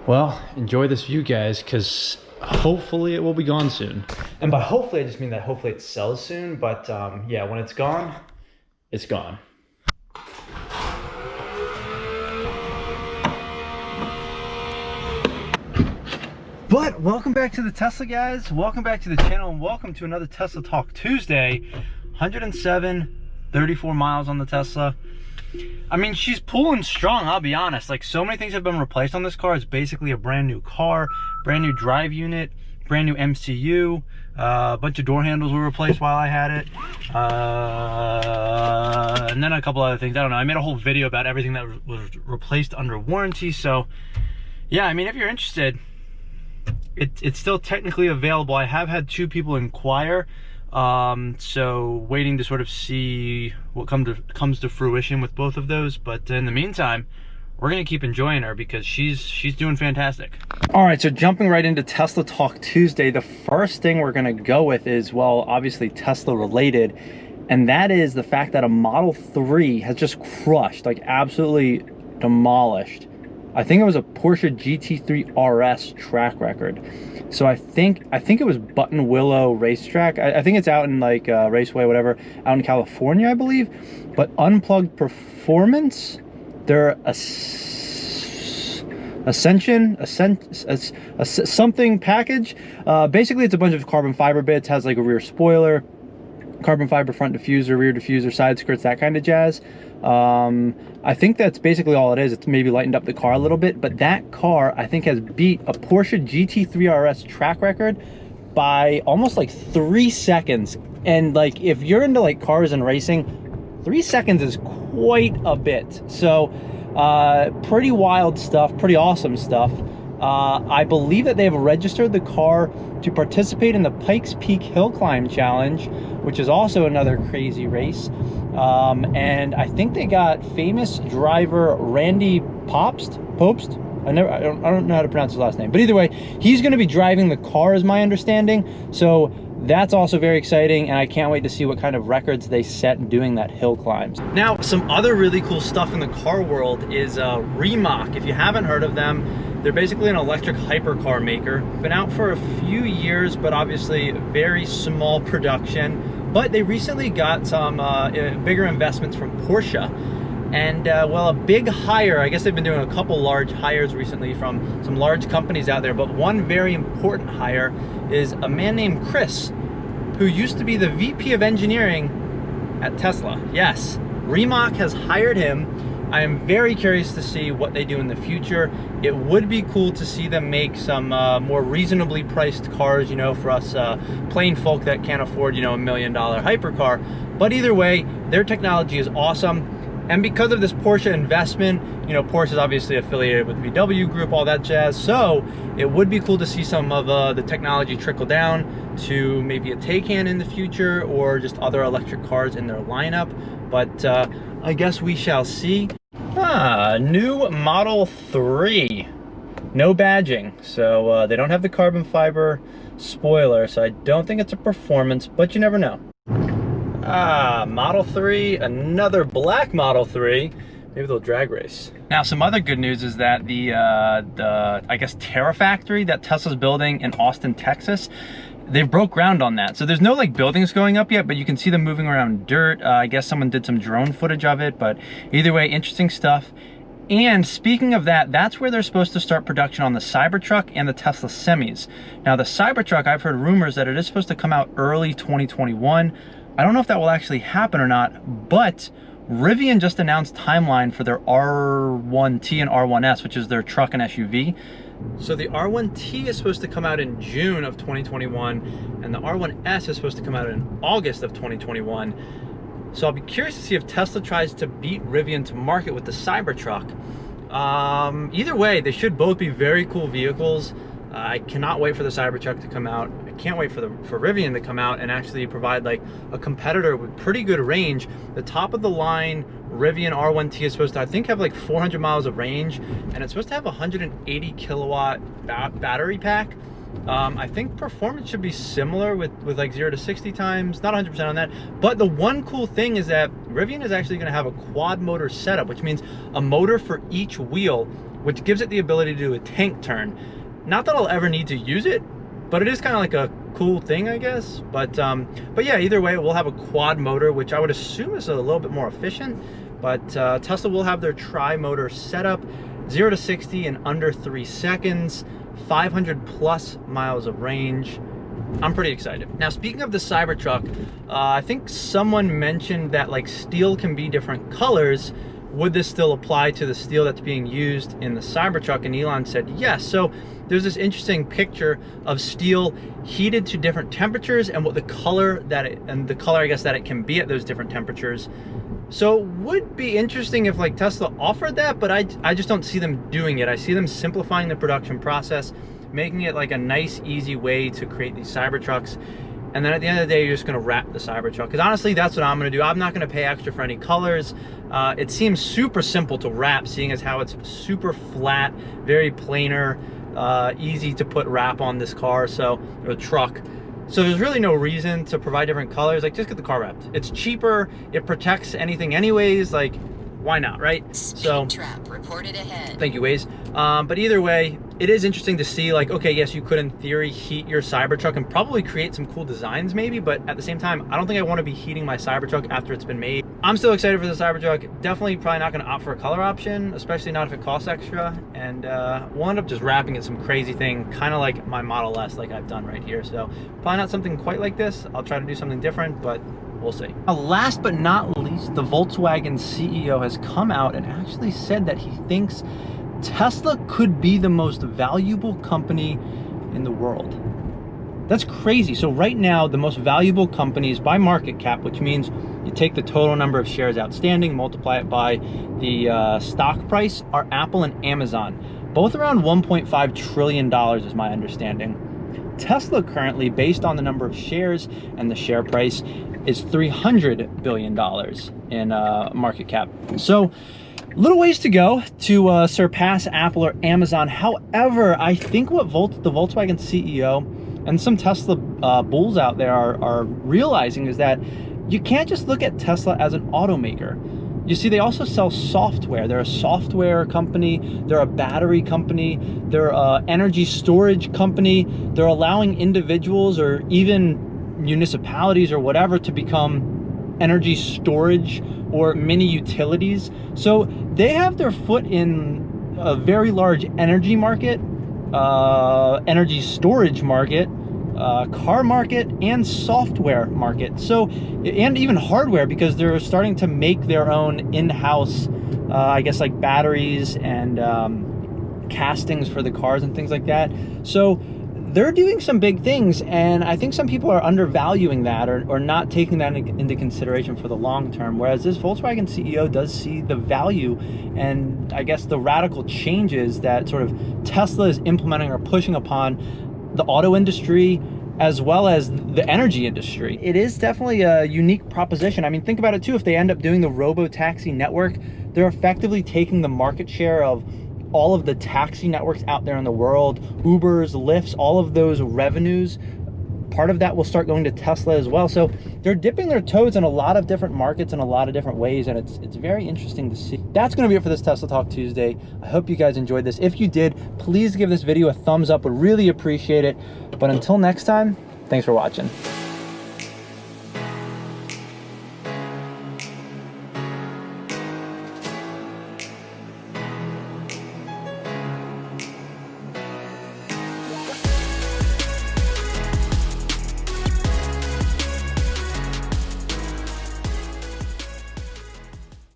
Well, enjoy this view, guys, because hopefully it will be gone soon. And by hopefully, I just mean that hopefully it sells soon. But yeah, when it's gone, it's gone. But welcome back to the Tesla, guys. Welcome back to the channel, and welcome to another Tesla Talk Tuesday. 107, 34 miles on the Tesla. I mean, she's pulling strong, I'll be honest. Like, so many things have been replaced on this car. It's basically a brand new car, brand new drive unit, brand new MCU. A bunch of door handles were replaced while I had it. And then a couple other things. I don't know. I made a whole video about everything that was replaced under warranty. So, yeah, I mean, if you're interested, it's still technically available. I have had 2 people inquire. So waiting to sort of see what comes to fruition with both of those. But in the meantime, we're gonna keep enjoying her because she's doing fantastic. All right, so jumping right into Tesla Talk Tuesday, the first thing we're gonna go with is, well, obviously Tesla related, and that is the fact that a Model 3 has just crushed, like absolutely demolished. I think it was a Porsche GT3 RS track record. So I think it was Button Willow Racetrack. I think it's out in like Raceway, whatever, out in California, I believe. But Unplugged Performance, their something package. Basically, it's a bunch of carbon fiber bits. Has like a rear spoiler, carbon fiber front diffuser, rear diffuser, side skirts, that kind of jazz. I think that's basically all it is. It's maybe lightened up the car a little bit, but that car I think has beat a Porsche GT3 RS track record by almost like 3 seconds. And like, if you're into like cars and racing, 3 seconds is quite a bit. So pretty wild stuff, pretty awesome stuff. I believe that they have registered the car to participate in the Pikes Peak Hill Climb Challenge, which is also another crazy race. And I think they got famous driver Randy Popst. I don't know how to pronounce his last name, but either way, he's going to be driving the car, is my understanding. So that's also very exciting, and I can't wait to see what kind of records they set doing that hill climbs. Now, some other really cool stuff in the car world is Rimac. If you haven't heard of them, they're basically an electric hypercar maker. Been out for a few years, but obviously very small production. But they recently got some bigger investments from Porsche. And well, a big hire, I guess they've been doing a couple large hires recently from some large companies out there, but one very important hire is a man named Chris, who used to be the VP of engineering at Tesla. Yes, Rimac has hired him. I am very curious to see what they do in the future. It would be cool to see them make some more reasonably priced cars, you know, for us plain folk that can't afford, you know, $1 million hypercar. But either way, their technology is awesome. And because of this Porsche investment, you know, Porsche is obviously affiliated with VW Group, all that jazz. So it would be cool to see some of the technology trickle down to maybe a Taycan in the future, or just other electric cars in their lineup. But I guess we shall see. New Model 3. No badging. So they don't have the carbon fiber spoiler, so I don't think it's a performance, but you never know. Model 3, another black Model 3. Maybe they'll drag race. Now, some other good news is that the I guess Terrafactory that Tesla's building in Austin, Texas, they've broke ground on that. So there's no like buildings going up yet, but you can see them moving around dirt. I guess someone did some drone footage of it, but either way, interesting stuff. And speaking of that, that's where they're supposed to start production on the Cybertruck and the Tesla semis. Now, the Cybertruck, I've heard rumors that it is supposed to come out early 2021. I don't know if that will actually happen or not, but Rivian just announced timeline for their R1T and R1S, which is their truck and SUV. So the R1T is supposed to come out in June of 2021, and the R1S is supposed to come out in August of 2021. So I'll be curious to see if Tesla tries to beat Rivian to market with the Cybertruck. Either way, they should both be very cool vehicles. I cannot wait for the Cybertruck to come out. I can't wait for Rivian to come out and actually provide like a competitor with pretty good range. The top of the line Rivian R1T is supposed to, I think, have like 400 miles of range, and it's supposed to have a 180 kilowatt battery pack. I think performance should be similar with like 0 to 60 times, not 100% on that. But the one cool thing is that Rivian is actually going to have a quad motor setup, which means a motor for each wheel, which gives it the ability to do a tank turn. Not that I'll ever need to use it, but it is kind of like a cool thing, I guess. But yeah, either way, we'll have a quad motor, which I would assume is a little bit more efficient. But Tesla will have their tri-motor setup, 0 to 60 in under 3 seconds, 500 plus miles of range. I'm pretty excited. Now, speaking of the Cybertruck, I think someone mentioned that like steel can be different colors. Would this still apply to the steel that's being used in the Cybertruck? And Elon said yes. So there's this interesting picture of steel heated to different temperatures and what the color that I guess that it can be at those different temperatures. So it would be interesting if like Tesla offered that, but I just don't see them doing it. I see them simplifying the production process, making it like a nice, easy way to create these Cybertrucks. And then at the end of the day, you're just gonna wrap the Cybertruck. Because honestly, that's what I'm gonna do. I'm not gonna pay extra for any colors. It seems super simple to wrap, seeing as how it's super flat, very planar, easy to put wrap on this car, or truck. So there's really no reason to provide different colors. Like, just get the car wrapped. It's cheaper, it protects anything anyways, like, why not, right? So, trap reported ahead. Thank you, Waze. But either way, it is interesting to see, like, okay, yes, you could in theory heat your Cybertruck and probably create some cool designs maybe, but at the same time, I don't think I want to be heating my Cybertruck after it's been made. I'm still excited for the Cybertruck. Definitely probably not going to opt for a color option, especially not if it costs extra. And we'll end up just wrapping it some crazy thing, kind of like my Model S, like I've done right here. So probably not something quite like this. I'll try to do something different, but we'll see. Now, last but not least, the Volkswagen CEO has come out and actually said that he thinks Tesla could be the most valuable company in the world. That's crazy. So right now, the most valuable companies by market cap, which means you take the total number of shares outstanding, multiply it by the stock price, are Apple and Amazon, both around $1.5 trillion is my understanding. Tesla currently, based on the number of shares and the share price, is $300 billion in market cap. So little ways to go to surpass Apple or Amazon. However, I think what the Volkswagen CEO and some Tesla bulls out there are realizing is that you can't just look at Tesla as an automaker. You see, they also sell software. They're a software company, they're a battery company, they're an energy storage company. They're allowing individuals or even municipalities or whatever to become energy storage or mini utilities. So they have their foot in a very large energy market, energy storage market, car market, and software market. So, and even hardware, because they're starting to make their own in-house, I guess, like batteries and castings for the cars and things like that. So they're doing some big things, and I think some people are undervaluing that or not taking that into consideration for the long term, whereas this Volkswagen CEO does see the value and I guess the radical changes that sort of Tesla is implementing or pushing upon the auto industry as well as the energy industry. It is definitely a unique proposition. I mean, think about it too. If they end up doing the robo-taxi network, they're effectively taking the market share of all of the taxi networks out there in the world, Ubers, Lyfts, all of those revenues. Part of that will start going to Tesla as well. So they're dipping their toes in a lot of different markets in a lot of different ways, and it's very interesting to see. That's going to be it for this Tesla Talk Tuesday. I hope you guys enjoyed this. If you did, please give this video a thumbs up. Would really appreciate it. But until next time, thanks for watching.